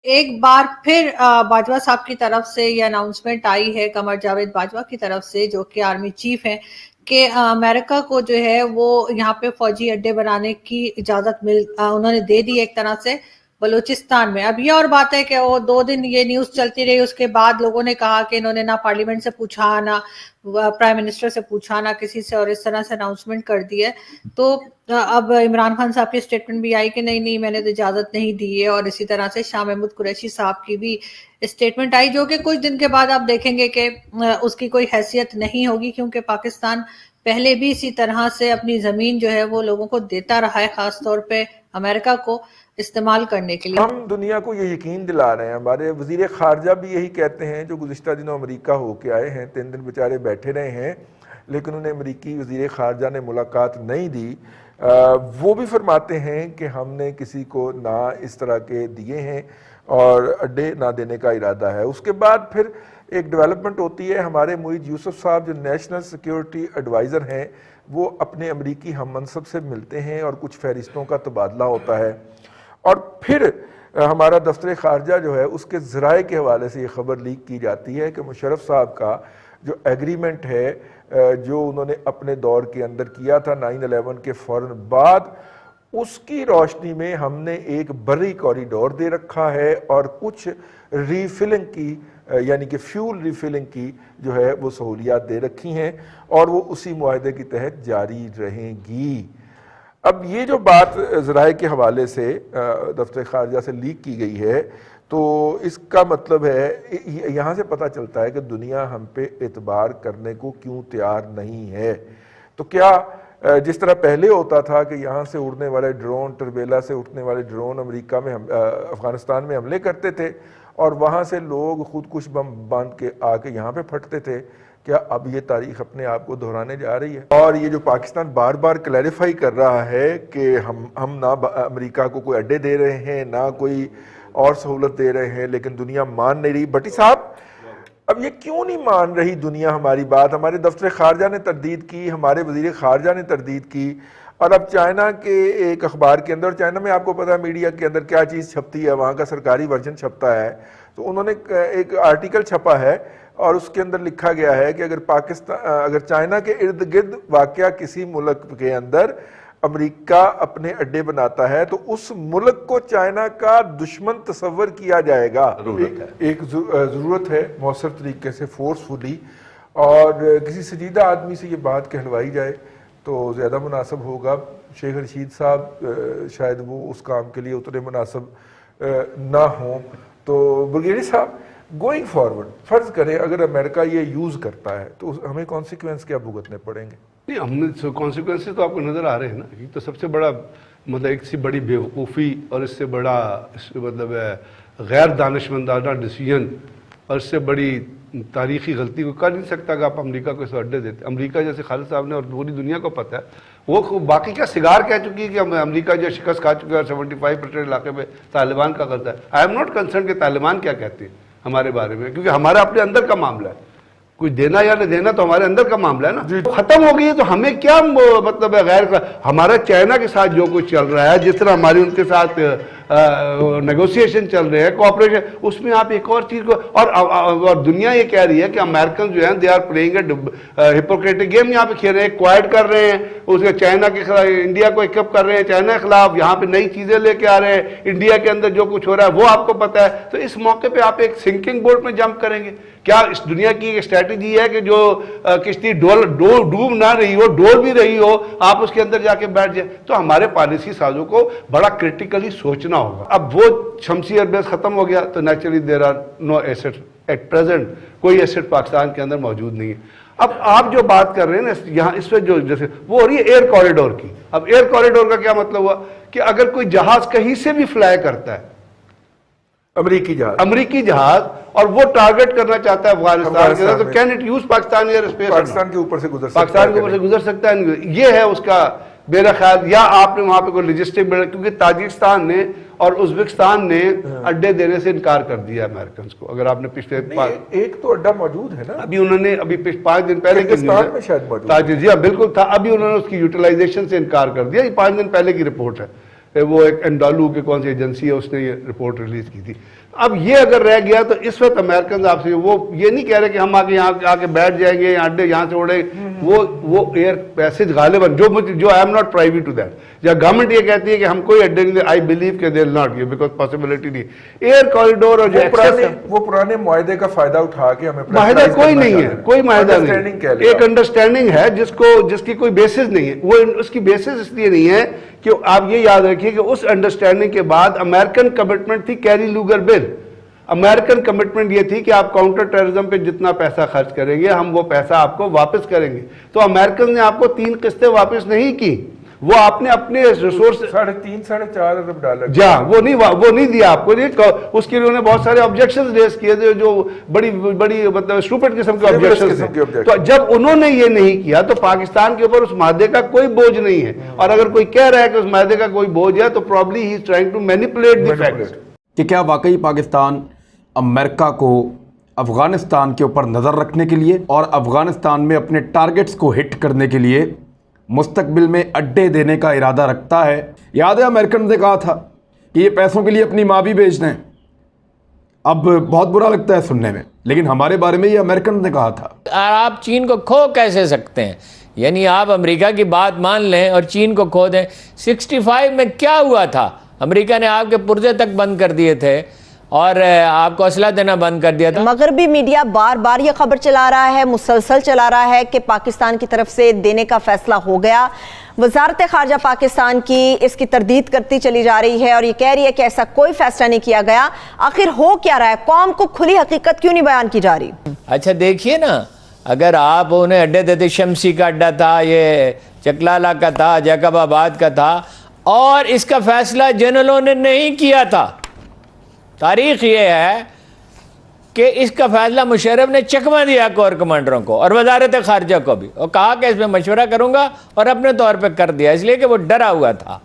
एक बार फिर बाजवा साहब की तरफ से ये अनाउंसमेंट आई है, कमर जावेद बाजवा की तरफ से, जो कि आर्मी चीफ हैं, कि अमेरिका को जो है वो यहाँ पे फौजी अड्डे बनाने की इजाजत उन्होंने दे दी एक तरह से बलूचिस्तान में। अब ये और बात है कि वो 2 दिन ये न्यूज चलती रही, उसके बाद लोगों ने कहा कि इन्होंने ना पार्लियामेंट से पूछा, ना प्राइम मिनिस्टर से पूछा, ना किसी से, और इस तरह से अनाउंसमेंट कर दी है। तो अब इमरान खान साहब की स्टेटमेंट भी आई कि नहीं नहीं, मैंने तो इजाजत नहीं दी है, और इसी तरह से शाह महमूद कुरैशी साहब की भी स्टेटमेंट आई, जो कि कुछ दिन के बाद आप देखेंगे कि उसकी कोई हैसियत नहीं होगी, क्योंकि पाकिस्तान पहले भी इसी तरह से अपनी जमीन जो है वो लोगों को देता रहा है, खासतौर पे अमेरिका को इस्तेमाल करने के लिए। हम दुनिया को ये यकीन दिला रहे हैं, हमारे वजीर खारजा भी यही कहते हैं, जो गुज़िश्ता दिनों अमेरिका होके आए हैं, 3 दिन बेचारे बैठे रहे हैं, लेकिन उन्हें अमेरिकी वजीर खारजा ने मुलाकात नहीं दी। वो भी फरमाते हैं कि हमने किसी को ना इस तरह के दिए हैं और अड्डे ना देने का इरादा है। उसके बाद फिर एक डेवलपमेंट होती है, हमारे मुईद यूसुफ साहब जो नेशनल सिक्योरिटी एडवाइज़र हैं, वो अपने अमरीकी हम मनसब से मिलते हैं और कुछ फहरिस्तों का तबादला होता है, और फिर हमारा दफ्तर खारजा जो है उसके ज़राए के हवाले से ये ख़बर लीक की जाती है कि मुशर्रफ साहब का जो एग्रीमेंट है जो उन्होंने अपने दौर के अंदर किया था 9/11 के फ़ौरन बाद, उसकी रोशनी में हमने एक बर्री कॉरिडोर दे रखा है और कुछ रीफिलिंग की यानी कि फ्यूल रीफिलिंग की जो है वो सहूलियात दे रखी हैं, और वो उसी मुआहदे के तहत जारी रहेंगी। अब ये जो बात ज़राए के हवाले से दफ्तर खारजा से लीक की गई है, तो इसका मतलब है यहाँ से पता चलता है कि दुनिया हम पे एतबार करने को क्यों तैयार नहीं है। तो क्या जिस तरह पहले होता था कि यहाँ से उड़ने वाले ड्रोन, टरबेला से उठने वाले ड्रोन अमेरिका में अफ़गानिस्तान में हमले करते थे और वहाँ से लोग खुदकुश बम बांध के आके यहाँ पे फटते थे, क्या अब ये तारीख अपने आप को दोहराने जा रही है? और ये जो पाकिस्तान बार बार क्लैरिफाई कर रहा है कि हम ना अमेरिका को कोई अड्डे दे रहे हैं, ना कोई और सहूलत दे रहे हैं, लेकिन दुनिया मान नहीं रही। भट्टी साहब, अब ये क्यों नहीं मान रही दुनिया हमारी बात? हमारे दफ्तर खारजा ने तरदीद की, हमारे वजीर खारजा ने तरदीद की, और अब चाइना के एक अखबार के अंदर, चाइना में आपको पता है मीडिया के अंदर क्या चीज़ छपती है, वहाँ का सरकारी वर्जन छपता है, तो उन्होंने एक आर्टिकल छपा है और उसके अंदर लिखा गया है कि अगर चाइना के इर्द गिर्द वाक़या किसी मुल्क के अंदर अमेरिका अपने अड्डे बनाता है तो उस मुल्क को चाइना का दुश्मन तस्वर किया जाएगा। एक ज़रूरत है मौसर तरीके से, फोर्सफुली, और किसी संजीदा आदमी से ये बात कहलवाई जाए तो ज़्यादा मुनासिब होगा। शेख रशीद साहब शायद वो उस काम के लिए उतने मुनासिब ना हों। तो ब्रिगेडियर साहब, गोइंग फॉरवर्ड फ़र्ज़ करें अगर अमेरिका ये यूज़ करता है तो हमें कॉन्सिक्वेंस क्या भुगतने पड़ेंगे? नहीं, हमने कॉन्सिक्वेंसेस तो आपको नज़र आ रहे हैं ना। ये तो सबसे बड़ा मतलब एक सी बड़ी बेवकूफ़ी और इससे बड़ा मतलब गैर दानिशमंदाना डिसीजन और इससे बड़ी तारीखी गलती को कर नहीं सकता कि आप अमेरिका को इस अड्डे देते। अमेरिका जैसे खालिद साहब ने और पूरी दुनिया को पता है, वो बाकी क्या सिगार कह चुकी है कि अमेरिका जो शिकस्त खा चुका है 75% इलाके में तालिबान का करता है। आई एम नॉट कंसर्न कि तालिबान क्या कहते हैं हमारे बारे में, क्योंकि हमारा अपने अंदर का मामला है। कुछ देना या नहीं देना तो हमारे अंदर का मामला है ना। खत्म हो गई है तो हमें क्या मतलब है गैर का। हमारा चाइना के साथ जो कुछ चल रहा है, जिस तरह हमारी उनके साथ नेगोशिएशन चल रहे हैं, कोऑपरेशन, उसमें आप एक और चीज को और दुनिया ये कह रही है कि अमेरिकन जो है they are playing hypocritic game यहाँ पे खेल रहे हैं, क्वाइट कर रहे हैं, उसके चाइना के खिलाफ इंडिया को इक्विप कर रहे हैं, चाइना के खिलाफ यहाँ पे नई चीजें लेके आ रहे हैं, इंडिया के अंदर जो कुछ हो रहा है वो आपको पता है। तो इस मौके पर आप एक सिंकिंग बोट में जंप करेंगे क्या? इस दुनिया की एक स्ट्रैटेजी है कि जो किश्ती डूब ना रही हो, डोल भी रही हो, आप उसके अंदर जाके बैठ जाए। तो हमारे पॉलिसी साजों को बड़ा क्रिटिकली सोचना होगा। अब वो शमसी एयरबेस खत्म हो गया तो naturally there are no asset at present, कोई एसेट पाकिस्तान के अंदर मौजूद नहीं है। अब आप जो बात कर रहे हैं ना यहाँ इस पर जो जैसे वो हो रही है एयर कॉरिडोर की। अब एयर कॉरिडोर का क्या मतलब हुआ कि अगर कोई जहाज कहीं से भी फ्लाई करता है, अमेरिकी जहाज और वो टारगेट करना चाहता है अफगानिस्तान के अंदर, तो can it use Pakistan air space? Pakistan के ऊपर से गुजर सकता है। ये है उसका मेरा ख्याल। या आपने वहां पे कोई लॉजिस्टिक बिल्ड, क्योंकि ताजिकिस्तान ने और उज्बेकिस्तान ने अड्डे देने से इनकार कर दिया अमेरिकन को। अगर आपने पिछले एक तो अड्डा मौजूद है ना, अभी उन्होंने अभी 5 दिन पहले में शायद मौजूद, जी हाँ बिल्कुल था, अभी उन्होंने उसकी यूटिलाइजेशन से इनकार कर दिया। ये 5 दिन पहले की रिपोर्ट है, वो एक एंडालू के कौन सी एजेंसी है उसने ये रिपोर्ट रिलीज की थी। अब ये अगर रह गया तो इस वक्त अमेरिकन आपसे वो ये नहीं कह रहे कि हम आके यहाँ आके बैठ जाएंगे, अड्डे यहाँ से उड़े, वो एयर पैसेज गालिबन जो I am not privy to that, या गवर्नमेंट ये कहती है कि हम कोई अड्डे नहीं, आई बिलीव के they will not give because possibility नहीं। एयर कॉरिडोर और वो पुराने मुआहदे का फायदा उठा के हमें माहिदा कोई नहीं है, कोई माहिदा नहीं, एक अंडरस्टैंडिंग है जिसकी कोई बेसिस नहीं है। वो उसकी बेसिस इसलिए नहीं है कि आप ये याद रखिए कि उस अंडरस्टैंडिंग के बाद अमेरिकन कमिटमेंट थी कैरी लूगर बिल। अमेरिकन कमिटमेंट ये थी कि आप काउंटर टेररिज्म पे जितना पैसा खर्च करेंगे हम वो पैसा आपको वापस करेंगे। तो अमेरिकन ने आपको 3 किस्तें वापस नहीं की, वो आपने अपने रिसोर्स $3.5-4 अरब जा वो नहीं दिया आपको। उसके लिए उन्होंने बहुत सारे ऑब्जेक्शंस रेज किए थे, जो बड़ी मतलब स्टूपिड किस्म के ऑब्जेक्शंस थे। तो जब उन्होंने ये नहीं किया तो पाकिस्तान के ऊपर उस मादे का कोई बोझ नहीं है, और अगर कोई कह रहा है कि उस मादे का कोई बोझ है तो probably he is trying to manipulate the facts. कि क्या वाकई पाकिस्तान अमेरिका को अफगानिस्तान के ऊपर नज़र रखने के लिए और अफगानिस्तान में अपने टारगेट्स को हिट करने के लिए मुस्तकबिल में अड्डे देने का इरादा रखता है? याद है अमेरिकन ने कहा था कि ये पैसों के लिए अपनी माँ भी बेच दें। अब बहुत बुरा लगता है सुनने में, लेकिन हमारे बारे में ये अमेरिकन ने कहा था। आप चीन को खो कैसे सकते हैं? यानी आप अमेरिका की बात मान लें और चीन को खो दें। 65 में क्या हुआ था? अमेरिका ने आपके पुर्जे तक बंद कर दिए थे और आपको असला देना बंद कर दिया था। मगरबी मीडिया बार बार ये खबर चला रहा है, मुसलसल चला रहा है कि पाकिस्तान की तरफ से देने का फैसला हो गया। वजारत खारजा पाकिस्तान की इसकी तरदीद करती चली जा रही है और ये कह रही है कि ऐसा कोई फैसला नहीं किया गया। आखिर हो क्या रहा है? कौम को खुली हकीकत क्यों नहीं बयान की जा रही? अच्छा देखिए ना, अगर आप उन्हें अड्डे देते, शमसी का अड्डा था, ये चकलाला का था, जैकबाबाद का था, और इसका फैसला जनरलों ने नहीं किया था। तारीख ये है कि इसका फैसला मुशर्रफ ने चकमा दिया कोर कमांडरों को और वजारत खारजा को भी, और कहा कि इसमें मशवरा करूंगा, और अपने तौर पे कर दिया, इसलिए कि वो डरा हुआ था।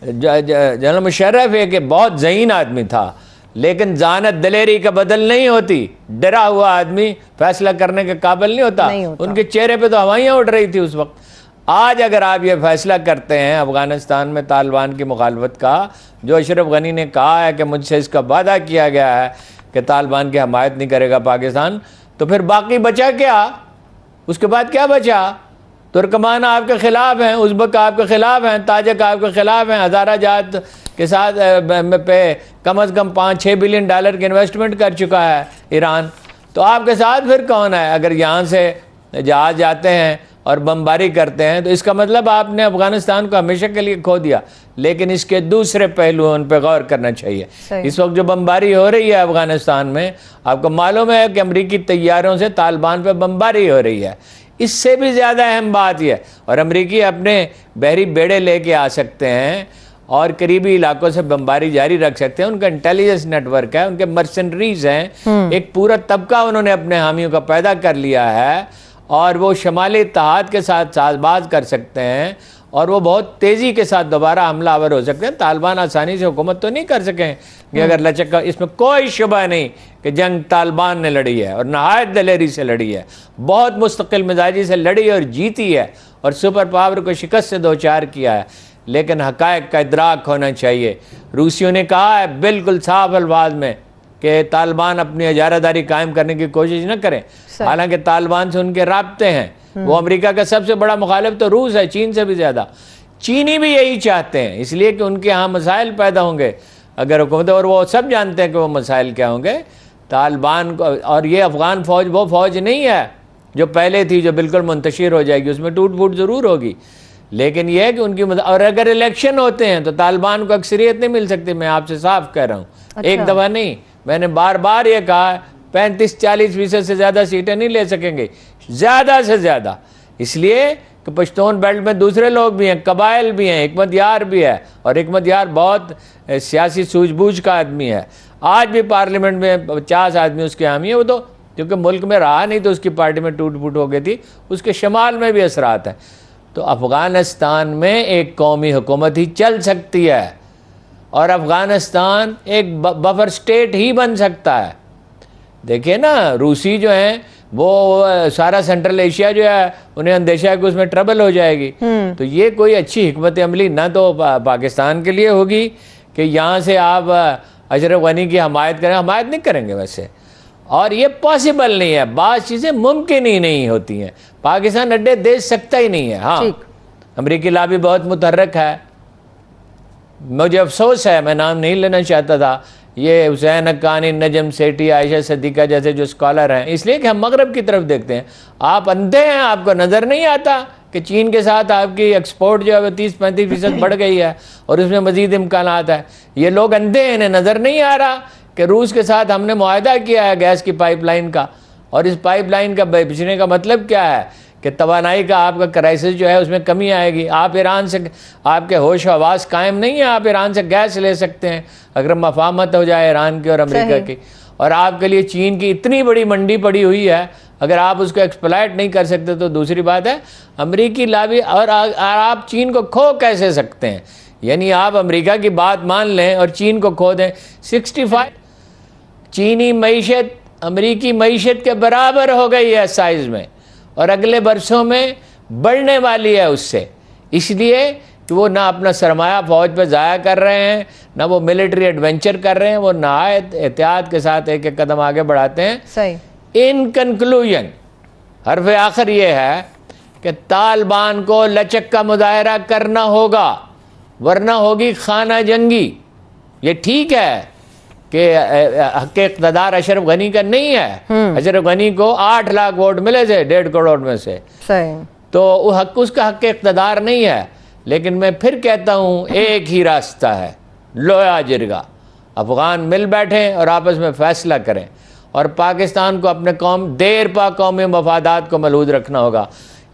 जनरल मुशर्रफ एक बहुत ज़हीन आदमी था, लेकिन जानत दलेरी का बदल नहीं होती। डरा हुआ आदमी फैसला करने के काबिल नहीं होता। उनके चेहरे पे तो हवाइयाँ उड़ रही थी उस वक्त। आज अगर आप ये फैसला करते हैं अफगानिस्तान में तालिबान की मुखालफत का, जो अशरफ गनी ने कहा है कि मुझसे इसका वादा किया गया है कि तालिबान की हमायत नहीं करेगा पाकिस्तान, तो फिर बाकी बचा क्या? उसके बाद क्या बचा? तुर्कमान आपके खिलाफ हैं, उज़्बक आपके खिलाफ हैं, ताजिक आपके खिलाफ हैं, हज़ारा जात के साथ पे कम अज़ कम $5-6 बिलियन की इन्वेस्टमेंट कर चुका है ईरान। तो आपके साथ फिर कौन है? अगर यहाँ से जहाज़ जाते हैं और बमबारी करते हैं तो इसका मतलब आपने अफगानिस्तान को हमेशा के लिए खो दिया। लेकिन इसके दूसरे पहलुओं उन पर गौर करना चाहिए। इस वक्त जो बमबारी हो रही है अफगानिस्तान में, आपको मालूम है कि अमरीकी तैयारों से तालिबान पर बमबारी हो रही है। इससे भी ज़्यादा अहम बात यह, और अमरीकी अपने बहरी बेड़े लेके आ सकते हैं और करीबी इलाकों से बमबारी जारी रख सकते हैं। उनका इंटेलिजेंस नेटवर्क है, उनके मर्सनरीज हैं, एक पूरा तबका उन्होंने अपने हामियों का पैदा कर लिया है, और वो शमाली इत्तेहाद के साथ साजबाज कर सकते हैं, और वो बहुत तेज़ी के साथ दोबारा हमलावर हो सकते हैं। तालिबान आसानी से हुकूमत तो नहीं कर सकेंगे अगर लचक का, इसमें कोई शुबा नहीं कि जंग तालिबान ने लड़ी है और नहायत दलेरी से लड़ी है, बहुत मुस्तकिल मिजाजी से लड़ी और जीती है, और सुपर पावर को शिकस्त से दो चार किया है। लेकिन हक़ाइक़ का इदराक होना चाहिए। रूसियों ने कहा है बिल्कुल साफ अल्फाज में कि तालिबान अपनी इजारादारी कायम करने की कोशिश न करें। हालांकि तालिबान से उनके राब्ते हैं। वो अमेरिका का सबसे बड़ा मुखालिफ तो रूस है, चीन से भी ज़्यादा। चीनी भी यही चाहते हैं, इसलिए कि उनके यहाँ मसाइल पैदा होंगे अगर हुकूमत, और वो सब जानते हैं कि वो मसाइल क्या होंगे तालिबान को। और ये अफ़गान फ़ौज वो फ़ौज नहीं है जो पहले थी, जो बिल्कुल मुंतशिर हो जाएगी, उसमें टूट फूट ज़रूर होगी। लेकिन यह है कि उनकी और अगर इलेक्शन होते हैं तो तालिबान को अक्सरियत नहीं मिल सकती। मैं आपसे साफ कह रहा हूँ, एक दफ़ा नहीं, मैंने बार बार ये कहा, 35-40% से ज़्यादा सीटें नहीं ले सकेंगे, ज़्यादा से ज़्यादा। इसलिए कि पश्तून बेल्ट में दूसरे लोग भी हैं, कबाइल भी हैं, हिकमत यार भी है, और हिकमत यार बहुत सियासी सूझबूझ का आदमी है। आज भी पार्लियामेंट में 50 आदमी उसके हामी है। वो तो क्योंकि मुल्क में रहा नहीं तो उसकी पार्टी में टूट फूट हो गई थी, उसके शमाल में भी असरात हैं। तो अफ़गानिस्तान में एक कौमी हुकूमत ही चल सकती है, और अफ़गानिस्तान एक बफर स्टेट ही बन सकता है। देखिए ना, रूसी जो हैं वो सारा सेंट्रल एशिया जो है उन्हें अंदेशा है कि उसमें ट्रबल हो जाएगी। तो ये कोई अच्छी हिकमत अमली ना तो पाकिस्तान के लिए होगी कि यहाँ से आप अशरफ गनी की हमायत करें, हमायत नहीं करेंगे वैसे, और ये पॉसिबल नहीं है, बात चीज़ें मुमकिन ही नहीं होती हैं। पाकिस्तान अड्डे दे सकता ही नहीं है। हाँ, अमरीकी लॉबी बहुत मुतहर्रिक है, मुझे अफसोस है, मैं नाम नहीं लेना चाहता था, ये हुसैन हक्कानी, नजम सेठी, आयशा सिद्दीका जैसे जो स्कॉलर हैं, इसलिए कि हम मगरब की तरफ देखते हैं। आप अंधे हैं, आपको नज़र नहीं आता कि चीन के साथ आपकी एक्सपोर्ट जो है वो 30-35% बढ़ गई है और उसमें मज़ीद इम्कानात है। ये लोग अंधे हैं, इन्हें नज़र नहीं आ रहा कि रूस के साथ हमने मुआहदा किया है गैस की पाइपलाइन का, और इस पाइपलाइन का बेचने का मतलब क्या है कि तवानाई का आपका क्राइसिस जो है उसमें कमी आएगी। आप ईरान से, आपके होश हवास कायम नहीं है, आप ईरान से गैस ले सकते हैं अगर मफाहमत हो जाए ईरान की और अमेरिका की, और आपके लिए चीन की इतनी बड़ी मंडी पड़ी हुई है, अगर आप उसको एक्सप्लॉइट नहीं कर सकते तो दूसरी बात है अमेरिकी लॉबी, और आप चीन को खो कैसे सकते हैं? यानी आप अमेरिका की बात मान लें और चीन को खो दें। 65 चीनी मईशत अमेरिकी मईशत के बराबर हो गई है साइज़ में, और अगले बरसों में बढ़ने वाली है उससे, इसलिए कि वो ना अपना सरमाया फ़ौज पर ज़ाया कर रहे हैं, ना वो मिलिट्री एडवेंचर कर रहे हैं, वो नहायत एहतियात के साथ एक एक कदम आगे बढ़ाते हैं। सही। इन कंक्लूजन हर्फ आखिर ये है कि तालिबान को लचक का मुजाहरा करना होगा, वरना होगी खाना जंगी। ये ठीक है कि हक इक़्तिदार अशरफ गनी का नहीं है, अशरफ गनी को 8 लाख वोट मिले थे 1.5 करोड़ में से, सही, तो वो हक उसका हक इक़्तिदार नहीं है। लेकिन मैं फिर कहता हूँ एक ही रास्ता है, लोया जिरगा, अफगान मिल बैठें और आपस में फ़ैसला करें, और पाकिस्तान को अपने देर पा कौमी मफादात को मलूद रखना होगा।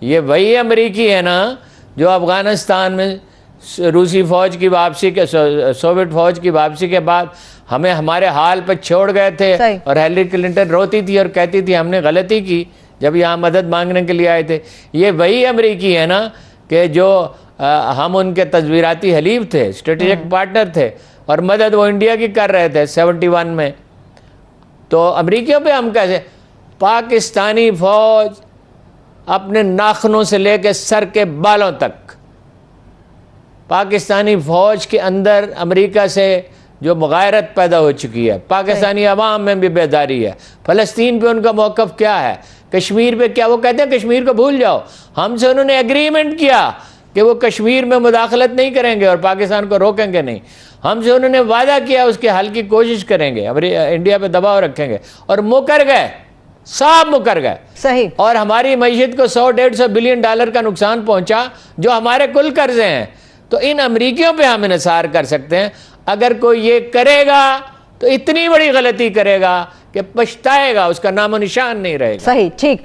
ये वही अमरीकी है ना जो अफ़गानिस्तान में रूसी फ़ौज की वापसी के, सोवियत फ़ौज की वापसी के बाद हमें हमारे हाल पर छोड़ गए थे, और हिलरी क्लिंटन रोती थी और कहती थी हमने गलती की जब यहाँ मदद मांगने के लिए आए थे। ये वही अमरीकी है ना कि जो हम उनके तस्वीराती हलीफ थे, स्ट्रेटेजिक पार्टनर थे, और मदद वो इंडिया की कर रहे थे 71 में। तो अमरीकियों पे हम कैसे? पाकिस्तानी फ़ौज अपने नाखनों से लेकर सर के बालों तक, पाकिस्तानी फ़ौज के अंदर अमेरिका से जो मुगायरत पैदा हो चुकी है, पाकिस्तानी अवाम में भी बेदारी है। फ़लस्तीन पे उनका मौक़िफ़ क्या है, कश्मीर पे क्या, वो कहते हैं कश्मीर को भूल जाओ। हमसे उन्होंने एग्रीमेंट किया कि वो कश्मीर में मुदाखलत नहीं करेंगे और पाकिस्तान को रोकेंगे नहीं। हमसे उन्होंने वादा किया उसके हल की कोशिश करेंगे, इंडिया पे दबाव रखेंगे, और मुकर गए, साफ मुकर गए। सही। और हमारी मईशत को 100-150 बिलियन डॉलर का नुकसान पहुंचा जो हमारे कुल कर्जे हैं। तो इन अमरीकियों पे हम इन्हिसार कर सकते हैं। अगर कोई ये करेगा तो इतनी बड़ी गलती करेगा कि पछताएगा, उसका नामो निशान नहीं रहेगा। सही, ठीक।